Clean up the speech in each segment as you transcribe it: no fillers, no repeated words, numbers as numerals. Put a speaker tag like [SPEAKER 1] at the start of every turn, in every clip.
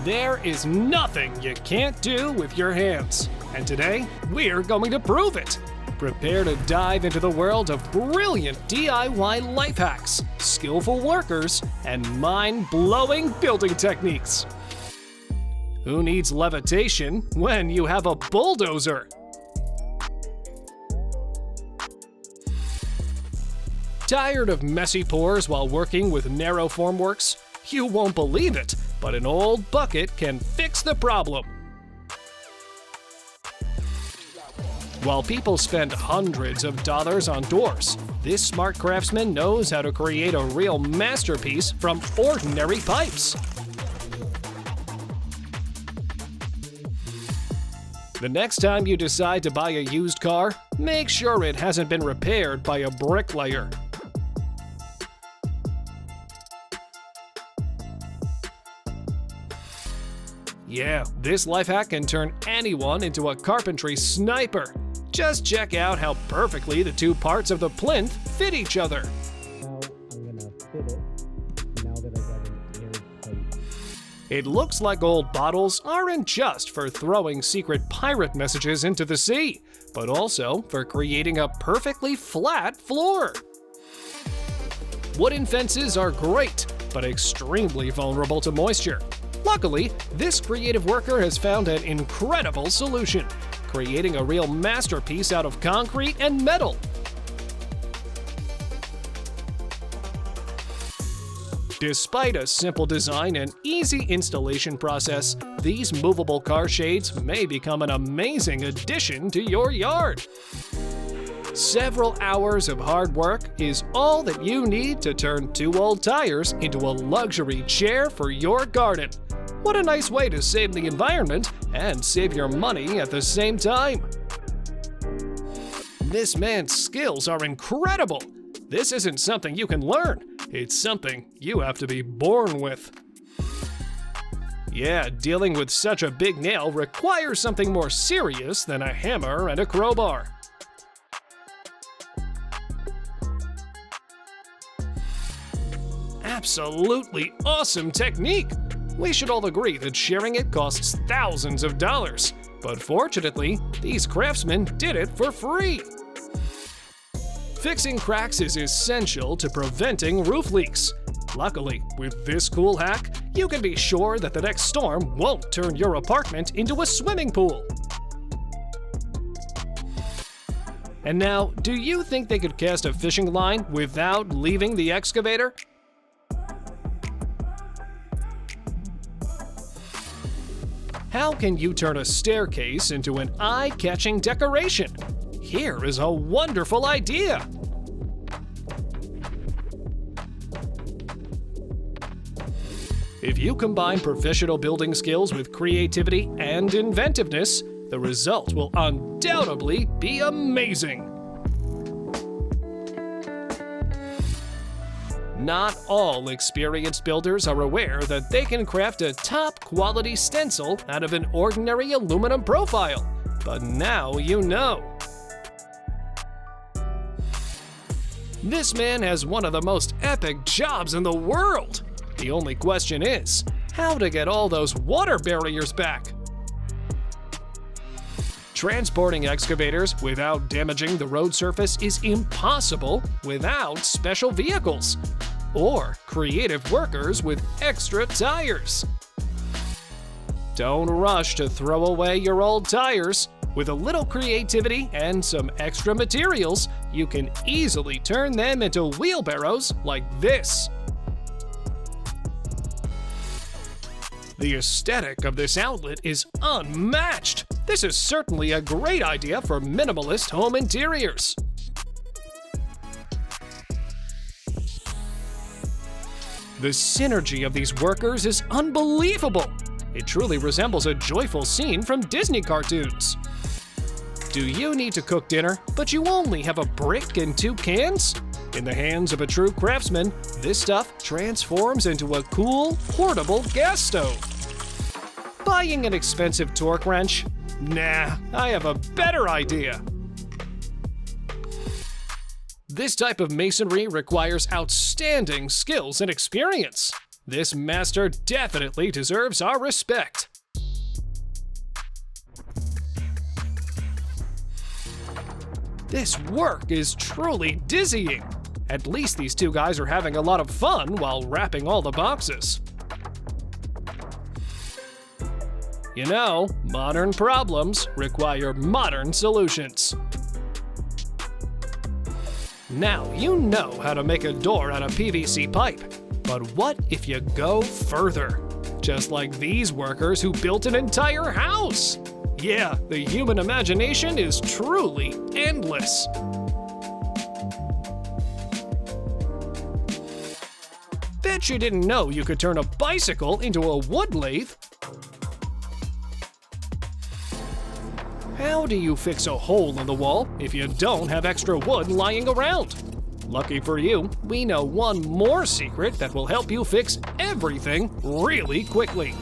[SPEAKER 1] There is nothing you can't do with your hands. And today, we're going to prove it. Prepare to dive into the world of brilliant DIY life hacks, skillful workers, and mind-blowing building techniques. Who needs levitation when you have a bulldozer? Tired of messy pours while working with narrow formworks? You won't believe it, but an old bucket can fix the problem. While people spend hundreds of dollars on doors, this smart craftsman knows how to create a real masterpiece from ordinary pipes. The next time you decide to buy a used car, make sure it hasn't been repaired by a bricklayer. Yeah, this life hack can turn anyone into a carpentry sniper. Just check out how perfectly the two parts of the plinth fit each other.
[SPEAKER 2] Now I'm gonna fit it now that I got an airtight.
[SPEAKER 1] It looks like old bottles aren't just for throwing secret pirate messages into the sea, but also for creating a perfectly flat floor. Wooden fences are great, but extremely vulnerable to moisture. Luckily, this creative worker has found an incredible solution, creating a real masterpiece out of concrete and metal. Despite a simple design and easy installation process, these movable car shades may become an amazing addition to your yard. Several hours of hard work is all that you need to turn two old tires into a luxury chair for your garden. What a nice way to save the environment and save your money at the same time. This man's skills are incredible. This isn't something you can learn. It's something you have to be born with. Yeah, dealing with such a big nail requires something more serious than a hammer and a crowbar. Absolutely awesome technique! We should all agree that sharing it costs thousands of dollars, but fortunately, these craftsmen did it for free. Fixing cracks is essential to preventing roof leaks. Luckily, with this cool hack, you can be sure that the next storm won't turn your apartment into a swimming pool. And now, do you think they could cast a fishing line without leaving the excavator? How can you turn a staircase into an eye-catching decoration? Here is a wonderful idea! If you combine professional building skills with creativity and inventiveness, the result will undoubtedly be amazing. Not all experienced builders are aware that they can craft a top-quality stencil out of an ordinary aluminum profile, but now you know. This man has one of the most epic jobs in the world. The only question is, how to get all those water barriers back? Transporting excavators without damaging the road surface is impossible without special vehicles or creative workers with extra tires. Don't rush to throw away your old tires. With a little creativity and some extra materials, you can easily turn them into wheelbarrows like this. The aesthetic of this outlet is unmatched. This is certainly a great idea for minimalist home interiors. The synergy of these workers is unbelievable. It truly resembles a joyful scene from Disney cartoons. Do you need to cook dinner, but you only have a brick and 2 cans? In the hands of a true craftsman, this stuff transforms into a cool, portable gas stove. Buying an expensive torque wrench? Nah, I have a better idea. This type of masonry requires outstanding skills and experience. This master definitely deserves our respect. This work is truly dizzying. At least these two guys are having a lot of fun while wrapping all the boxes. You know, modern problems require modern solutions. Now you know how to make a door out of PVC pipe, but what if you go further? Just like these workers who built an entire house! Yeah, the human imagination is truly endless. Bet you didn't know you could turn a bicycle into a wood lathe. How do you fix a hole in the wall if you don't have extra wood lying around? Lucky for you, we know one more secret that will help you fix everything really quickly.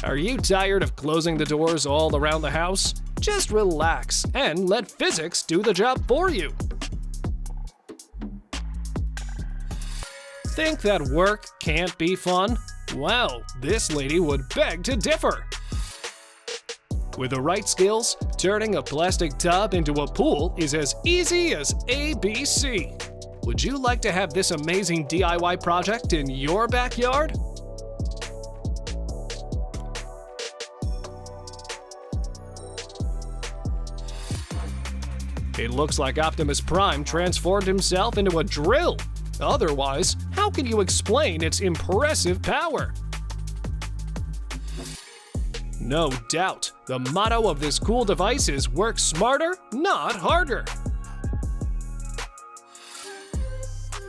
[SPEAKER 1] Are you tired of closing the doors all around the house? Just relax and let physics do the job for you. Think that work can't be fun? Well, this lady would beg to differ. With the right skills, turning a plastic tub into a pool is as easy as ABC. Would you like to have this amazing DIY project in your backyard? It looks like Optimus Prime transformed himself into a drill. Otherwise, how can you explain its impressive power? No doubt, the motto of this cool device is work smarter, not harder.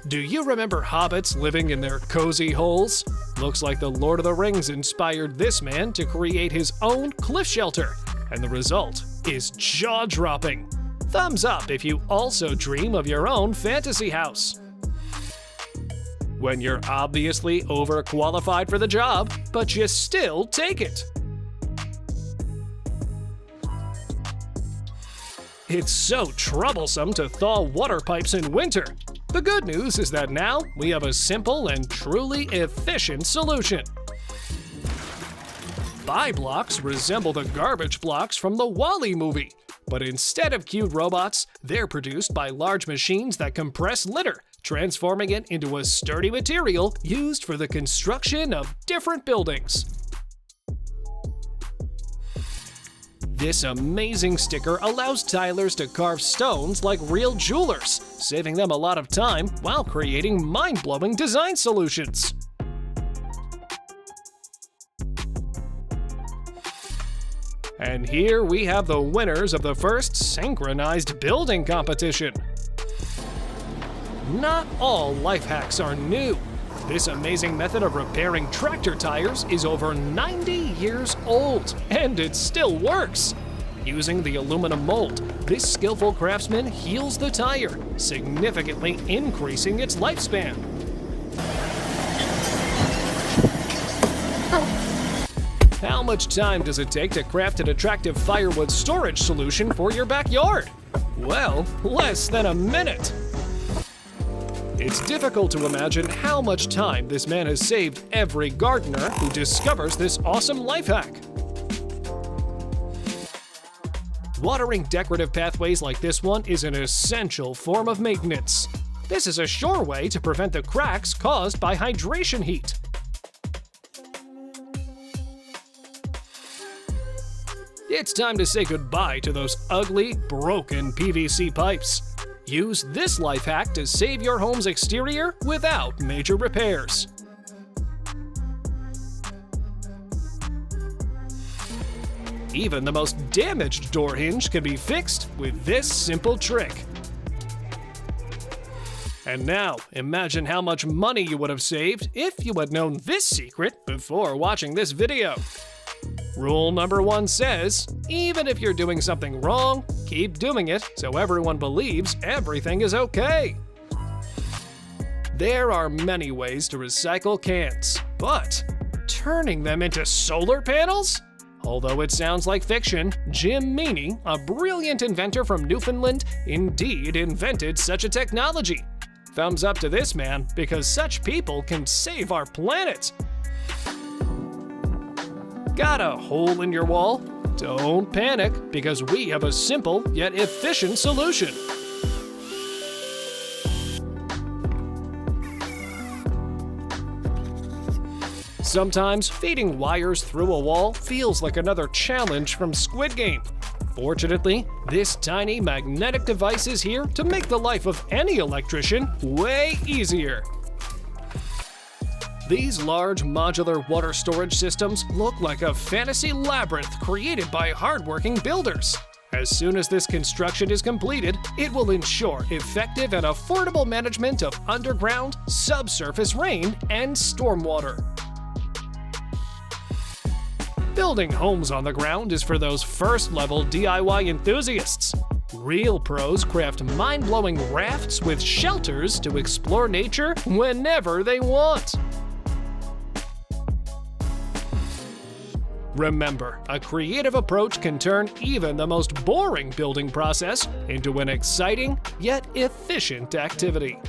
[SPEAKER 1] Do you remember hobbits living in their cozy holes? Looks like the Lord of the Rings inspired this man to create his own cliff shelter, and the result is jaw-dropping. Thumbs up if you also dream of your own fantasy house. When you're obviously overqualified for the job, but you still take it. It's so troublesome to thaw water pipes in winter. The good news is that now we have a simple and truly efficient solution. Buy blocks resemble the garbage blocks from the WALL-E movie, but instead of cute robots, they're produced by large machines that compress litter, transforming it into a sturdy material used for the construction of different buildings. This amazing sticker allows tilers to carve stones like real jewelers, saving them a lot of time while creating mind-blowing design solutions. And here we have the winners of the first synchronized building competition. Not all life hacks are new. This amazing method of repairing tractor tires is over 90 years old, and it still works. Using the aluminum mold, this skillful craftsman heals the tire, significantly increasing its lifespan. How much time does it take to craft an attractive firewood storage solution for your backyard? Well, less than a minute. It's difficult to imagine how much time this man has saved every gardener who discovers this awesome life hack. Watering decorative pathways like this one is an essential form of maintenance. This is a sure way to prevent the cracks caused by hydration heat. It's time to say goodbye to those ugly, broken PVC pipes. Use this life hack to save your home's exterior without major repairs. Even the most damaged door hinge can be fixed with this simple trick. And now, imagine how much money you would have saved if you had known this secret before watching this video. Rule number 1 says, even if you're doing something wrong, keep doing it so everyone believes everything is okay. There are many ways to recycle cans, but turning them into solar panels? Although it sounds like fiction, Jim Meany, a brilliant inventor from Newfoundland, indeed invented such a technology. Thumbs up to this man, because such people can save our planet. Got a hole in your wall? Don't panic, because we have a simple yet efficient solution. Sometimes feeding wires through a wall feels like another challenge from Squid Game. Fortunately, this tiny magnetic device is here to make the life of any electrician way easier. These large modular water storage systems look like a fantasy labyrinth created by hardworking builders. As soon as this construction is completed, it will ensure effective and affordable management of underground, subsurface rain, and stormwater. Building homes on the ground is for those first-level DIY enthusiasts. Real pros craft mind-blowing rafts with shelters to explore nature whenever they want. Remember, a creative approach can turn even the most boring building process into an exciting yet efficient activity.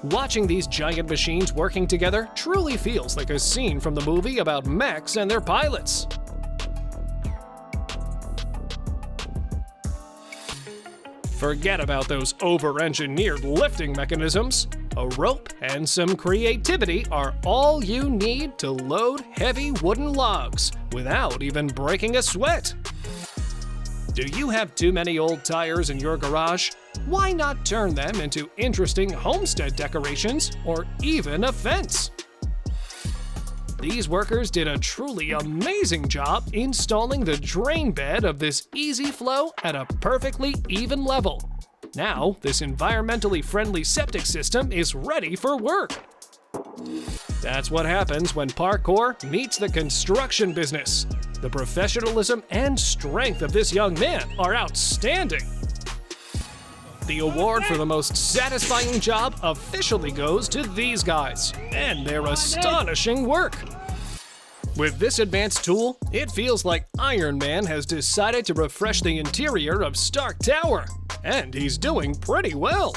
[SPEAKER 1] Watching these giant machines working together truly feels like a scene from the movie about mechs and their pilots. Forget about those over-engineered lifting mechanisms. A rope and some creativity are all you need to load heavy wooden logs without even breaking a sweat. Do you have too many old tires in your garage? Why not turn them into interesting homestead decorations or even a fence? These workers did a truly amazing job installing the drain bed of this easy flow at a perfectly even level. Now, this environmentally friendly septic system is ready for work. That's what happens when parkour meets the construction business. The professionalism and strength of this young man are outstanding. The award for the most satisfying job officially goes to these guys and their astonishing work. With this advanced tool, it feels like Iron Man has decided to refresh the interior of Stark Tower, and he's doing pretty well.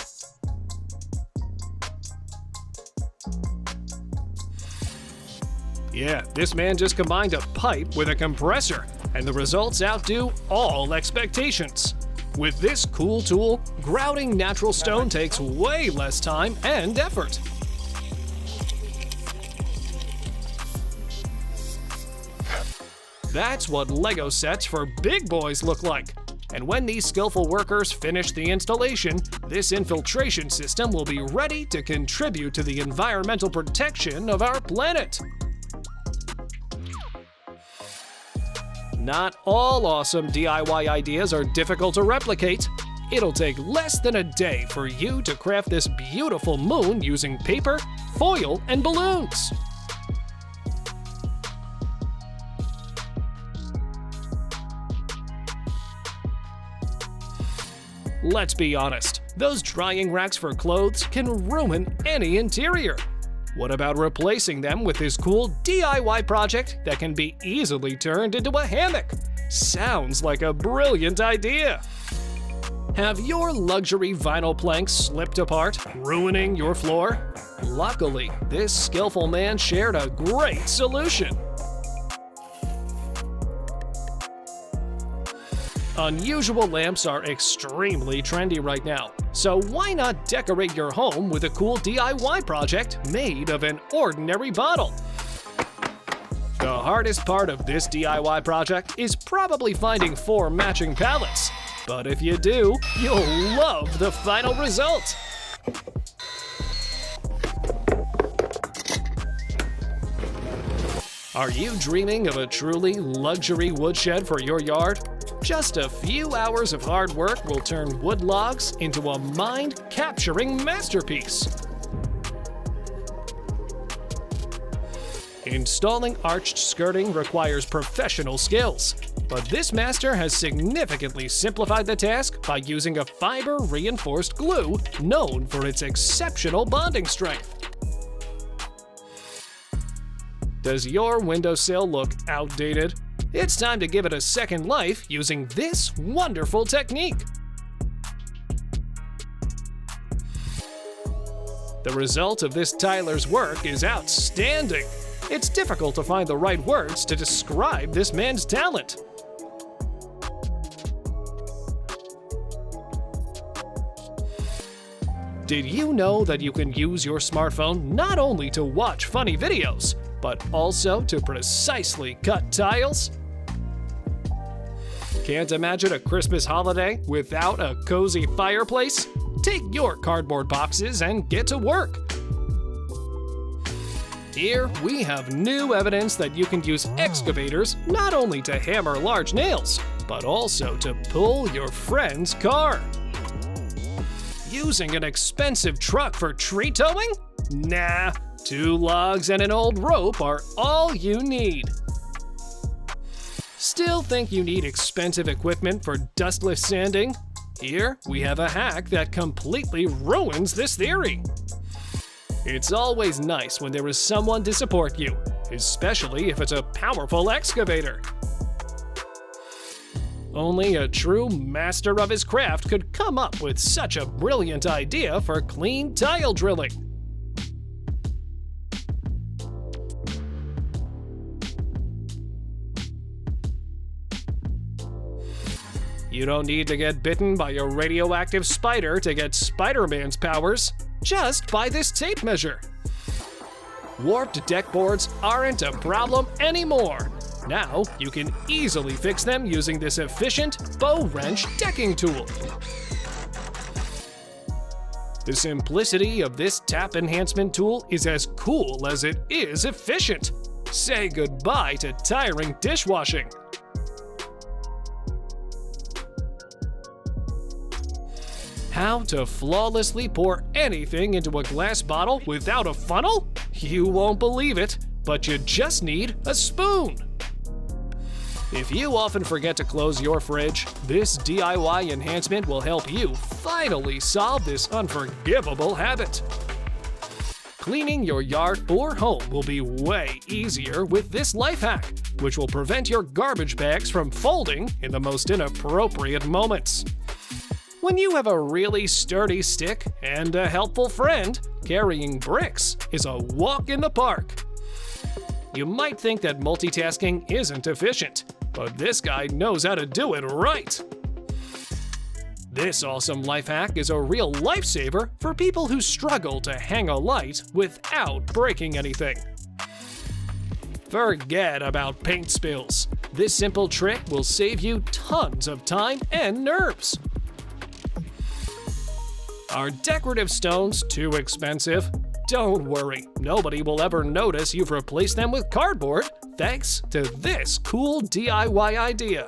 [SPEAKER 1] Yeah, this man just combined a pipe with a compressor, and the results outdo all expectations. With this cool tool, grouting natural stone takes way less time and effort. That's what Lego sets for big boys look like. And when these skillful workers finish the installation, this infiltration system will be ready to contribute to the environmental protection of our planet. Not all awesome DIY ideas are difficult to replicate. It'll take less than a day for you to craft this beautiful moon using paper, foil, and balloons. Let's be honest, those drying racks for clothes can ruin any interior. What about replacing them with this cool DIY project that can be easily turned into a hammock? Sounds like a brilliant idea! Have your luxury vinyl planks slipped apart, ruining your floor? Luckily, this skillful man shared a great solution. Unusual lamps are extremely trendy right now, so why not decorate your home with a cool DIY project made of an ordinary bottle? The hardest part of this DIY project is probably finding 4 matching palettes, but if you do, you'll love the final result! Are you dreaming of a truly luxury woodshed for your yard? Just a few hours of hard work will turn wood logs into a mind-capturing masterpiece. Installing arched skirting requires professional skills, but this master has significantly simplified the task by using a fiber-reinforced glue known for its exceptional bonding strength. Does your windowsill look outdated? It's time to give it a second life using this wonderful technique. The result of this tiler's work is outstanding. It's difficult to find the right words to describe this man's talent. Did you know that you can use your smartphone not only to watch funny videos, but also to precisely cut tiles? Can't imagine a Christmas holiday without a cozy fireplace? Take your cardboard boxes and get to work. Here we have new evidence that you can use excavators not only to hammer large nails, but also to pull your friend's car. Using an expensive truck for tree towing? Nah, 2 logs and an old rope are all you need. Still think you need expensive equipment for dustless sanding? Here we have a hack that completely ruins this theory. It's always nice when there is someone to support you, especially if it's a powerful excavator. Only a true master of his craft could come up with such a brilliant idea for clean tile drilling. You don't need to get bitten by a radioactive spider to get Spider-Man's powers. Just buy this tape measure. Warped deck boards aren't a problem anymore. Now you can easily fix them using this efficient bow wrench decking tool. The simplicity of this tap enhancement tool is as cool as it is efficient. Say goodbye to tiring dishwashing. How to flawlessly pour anything into a glass bottle without a funnel? You won't believe it, but you just need a spoon. If you often forget to close your fridge, this DIY enhancement will help you finally solve this unforgivable habit. Cleaning your yard or home will be way easier with this life hack, which will prevent your garbage bags from folding in the most inappropriate moments. When you have a really sturdy stick and a helpful friend, carrying bricks is a walk in the park. You might think that multitasking isn't efficient, but this guy knows how to do it right. This awesome life hack is a real lifesaver for people who struggle to hang a light without breaking anything. Forget about paint spills. This simple trick will save you tons of time and nerves. Are decorative stones too expensive? Don't worry, nobody will ever notice you've replaced them with cardboard thanks to this cool DIY idea.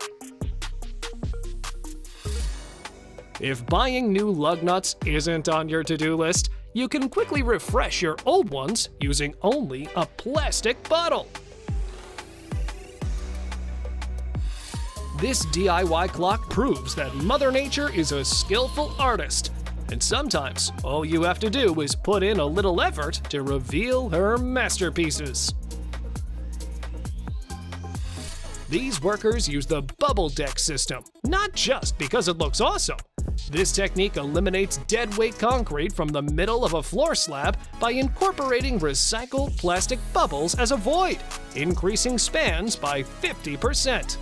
[SPEAKER 1] If buying new lug nuts isn't on your to-do list, you can quickly refresh your old ones using only a plastic bottle. This DIY clock proves that Mother Nature is a skillful artist. And sometimes, all you have to do is put in a little effort to reveal her masterpieces. These workers use the bubble deck system, not just because it looks awesome. This technique eliminates dead-weight concrete from the middle of a floor slab by incorporating recycled plastic bubbles as a void, increasing spans by 50%.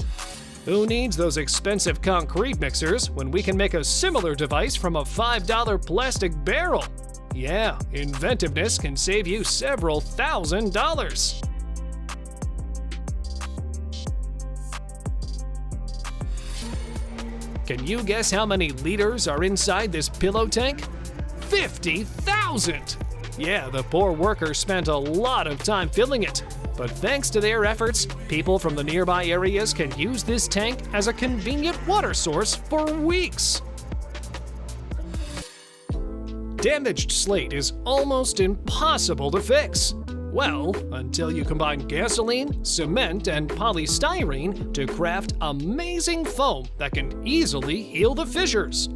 [SPEAKER 1] Who needs those expensive concrete mixers when we can make a similar device from a $5 plastic barrel? Yeah, inventiveness can save you several $1,000s. Can you guess how many liters are inside this pillow tank? 50,000! Yeah, the poor workers spent a lot of time filling it. But thanks to their efforts, people from the nearby areas can use this tank as a convenient water source for weeks. Damaged slate is almost impossible to fix. Well, until you combine gasoline, cement, and polystyrene to craft amazing foam that can easily heal the fissures.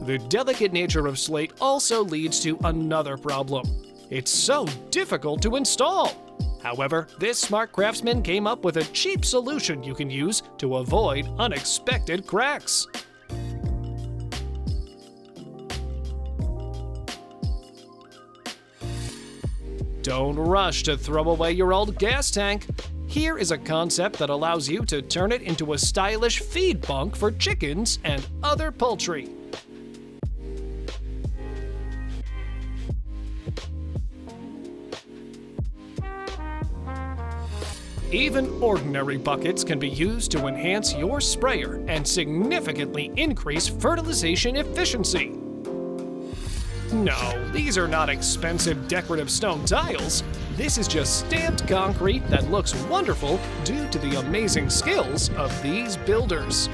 [SPEAKER 1] The delicate nature of slate also leads to another problem. It's so difficult to install. However, this smart craftsman came up with a cheap solution you can use to avoid unexpected cracks. Don't rush to throw away your old gas tank. Here is a concept that allows you to turn it into a stylish feed bunk for chickens and other poultry. Even ordinary buckets can be used to enhance your sprayer and significantly increase fertilization efficiency. No, these are not expensive decorative stone tiles. This is just stamped concrete that looks wonderful due to the amazing skills of these builders.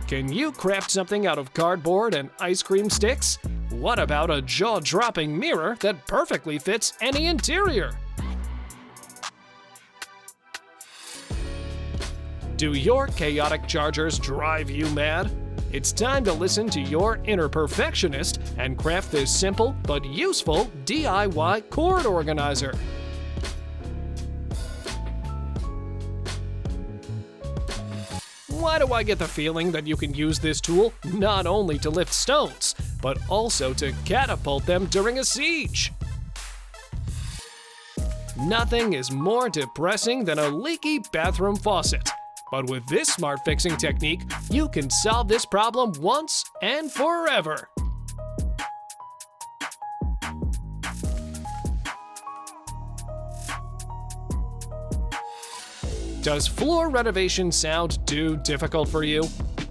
[SPEAKER 1] Can you craft something out of cardboard and ice cream sticks? What about a jaw-dropping mirror that perfectly fits any interior? Do your chaotic chargers drive you mad? It's time to listen to your inner perfectionist and craft this simple but useful DIY cord organizer. Why do I get the feeling that you can use this tool not only to lift stones, but also to catapult them during a siege? Nothing is more depressing than a leaky bathroom faucet. But with this smart fixing technique, you can solve this problem once and forever. Does floor renovation sound too difficult for you?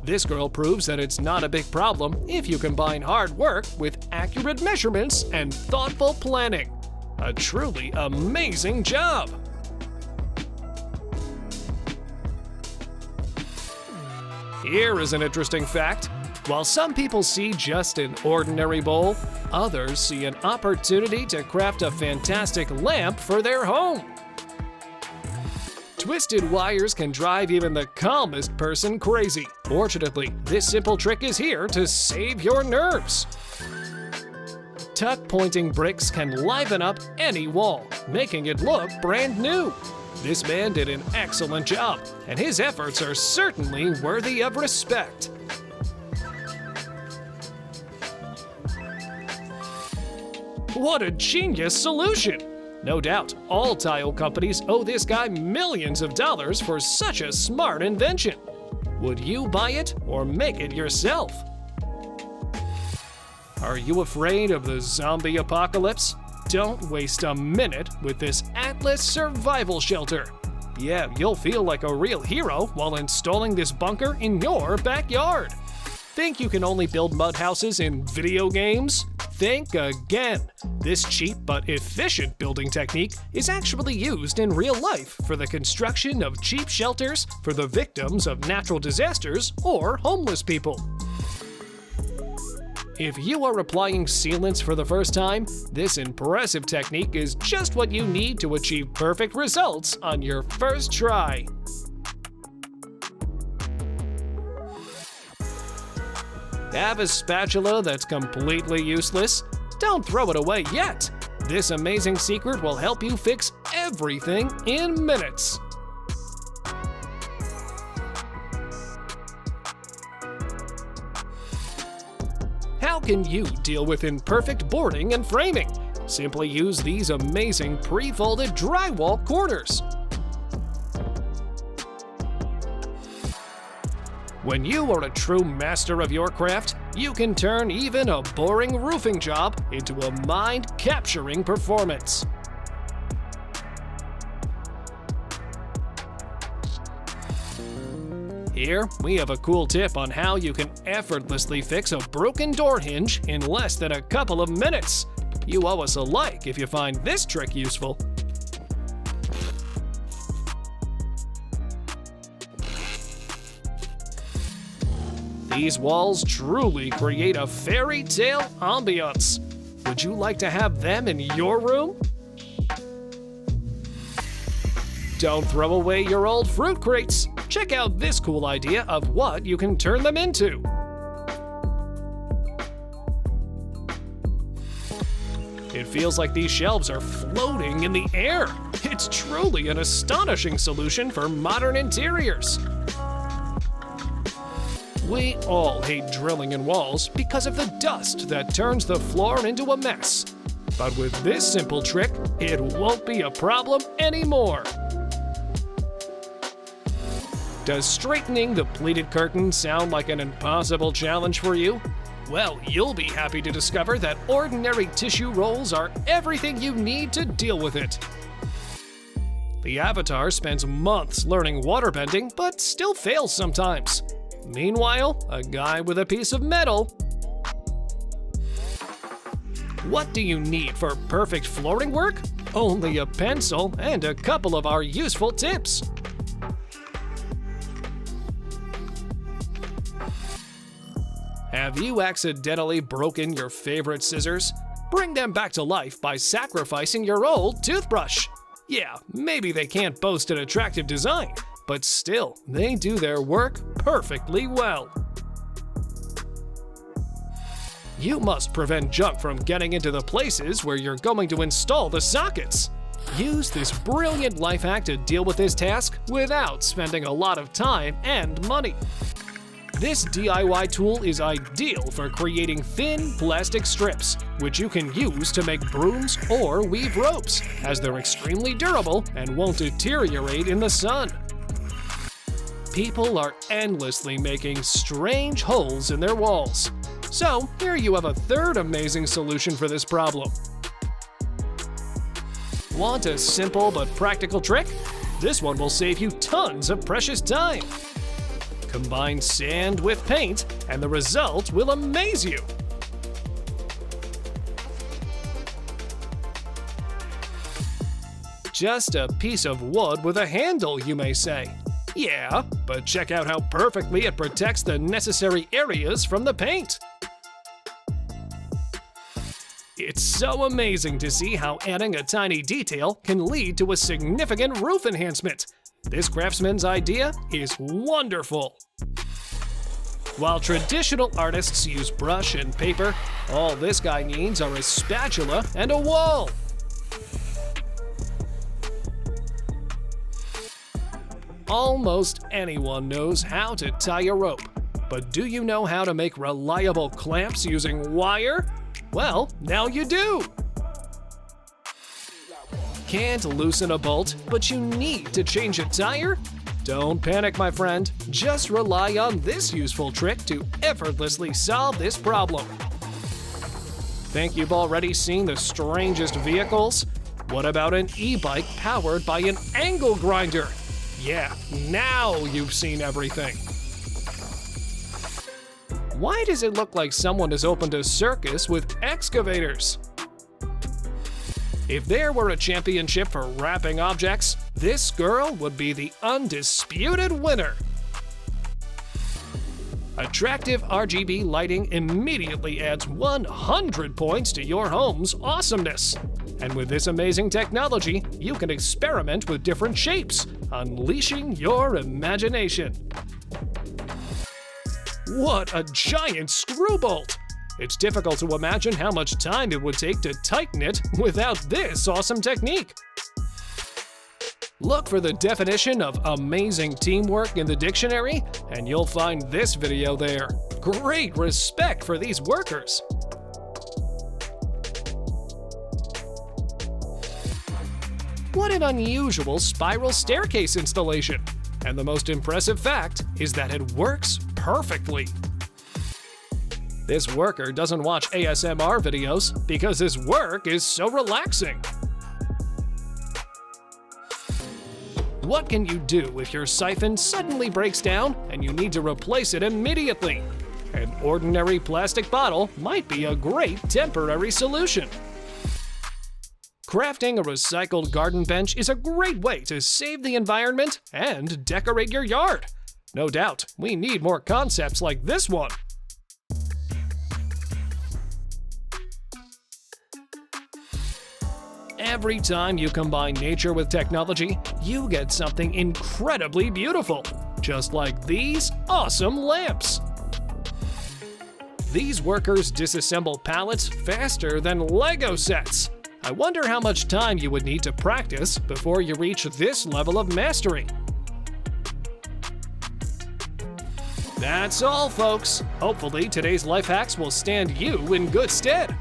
[SPEAKER 1] This girl proves that it's not a big problem if you combine hard work with accurate measurements and thoughtful planning. A truly amazing job! Here is an interesting fact. While some people see just an ordinary bowl, others see an opportunity to craft a fantastic lamp for their home. Twisted wires can drive even the calmest person crazy. Fortunately, this simple trick is here to save your nerves. Tuck-pointing bricks can liven up any wall, making it look brand new. This man did an excellent job, and his efforts are certainly worthy of respect. What a genius solution! No doubt, all tile companies owe this guy millions of dollars for such a smart invention. Would you buy it or make it yourself? Are you afraid of the zombie apocalypse? Don't waste a minute with this Atlas survival shelter. Yeah, you'll feel like a real hero while installing this bunker in your backyard. Think you can only build mud houses in video games? Think again. This cheap but efficient building technique is actually used in real life for the construction of cheap shelters for the victims of natural disasters or homeless people. If you are applying sealants for the first time, this impressive technique is just what you need to achieve perfect results on your first try. Have a spatula that's completely useless? Don't throw it away yet! This amazing secret will help you fix everything in minutes. How can you deal with imperfect boarding and framing? Simply use these amazing pre-folded drywall corners. When you are a true master of your craft, you can turn even a boring roofing job into a mind-capturing performance. Here, we have a cool tip on how you can effortlessly fix a broken door hinge in less than a couple of minutes. You owe us a like if you find this trick useful. These walls truly create a fairy tale ambiance. Would you like to have them in your room? Don't throw away your old fruit crates. Check out this cool idea of what you can turn them into. It feels like these shelves are floating in the air. It's truly an astonishing solution for modern interiors. We all hate drilling in walls because of the dust that turns the floor into a mess. But with this simple trick, it won't be a problem anymore. Does straightening the pleated curtain sound like an impossible challenge for you? Well, you'll be happy to discover that ordinary tissue rolls are everything you need to deal with it. The avatar spends months learning waterbending, but still fails sometimes. Meanwhile, a guy with a piece of metal. What do you need for perfect flooring work? Only a pencil and a couple of our useful tips. Have you accidentally broken your favorite scissors? Bring them back to life by sacrificing your old toothbrush. Yeah, maybe they can't boast an attractive design, but still, they do their work perfectly well. You must prevent junk from getting into the places where you're going to install the sockets. Use this brilliant life hack to deal with this task without spending a lot of time and money. This DIY tool is ideal for creating thin plastic strips, which you can use to make brooms or weave ropes, as they're extremely durable and won't deteriorate in the sun. People are endlessly making strange holes in their walls. So here you have a third amazing solution for this problem. Want a simple but practical trick? This one will save you tons of precious time. Combine sand with paint, and the result will amaze you. Just a piece of wood with a handle, you may say. Yeah, but check out how perfectly it protects the necessary areas from the paint. It's so amazing to see how adding a tiny detail can lead to a significant roof enhancement. This craftsman's idea is wonderful. While traditional artists use brush and paper, all this guy needs are a spatula and a wall. Almost anyone knows how to tie a rope, but do you know how to make reliable clamps using wire? Well, now you do! Can't loosen a bolt, but you need to change a tire? Don't panic, my friend. Just rely on this useful trick to effortlessly solve this problem. Think you've already seen the strangest vehicles? What about an e-bike powered by an angle grinder? Yeah, now you've seen everything. Why does it look like someone has opened a circus with excavators? If there were a championship for wrapping objects, this girl would be the undisputed winner. Attractive RGB lighting immediately adds 100 points to your home's awesomeness. And with this amazing technology, you can experiment with different shapes, unleashing your imagination. What a giant screw bolt! It's difficult to imagine how much time it would take to tighten it without this awesome technique. Look for the definition of amazing teamwork in the dictionary, and you'll find this video there. Great respect for these workers. What an unusual spiral staircase installation! And the most impressive fact is that it works perfectly. This worker doesn't watch ASMR videos because his work is so relaxing. What can you do if your siphon suddenly breaks down and you need to replace it immediately? An ordinary plastic bottle might be a great temporary solution. Crafting a recycled garden bench is a great way to save the environment and decorate your yard. No doubt, we need more concepts like this one. Every time you combine nature with technology, you get something incredibly beautiful, just like these awesome lamps. These workers disassemble pallets faster than Lego sets. I wonder how much time you would need to practice before you reach this level of mastery. That's all, folks. Hopefully, today's life hacks will stand you in good stead.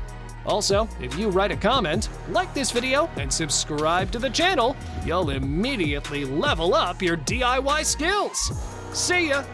[SPEAKER 1] Also, if you write a comment, like this video, and subscribe to the channel, you'll immediately level up your DIY skills. See ya!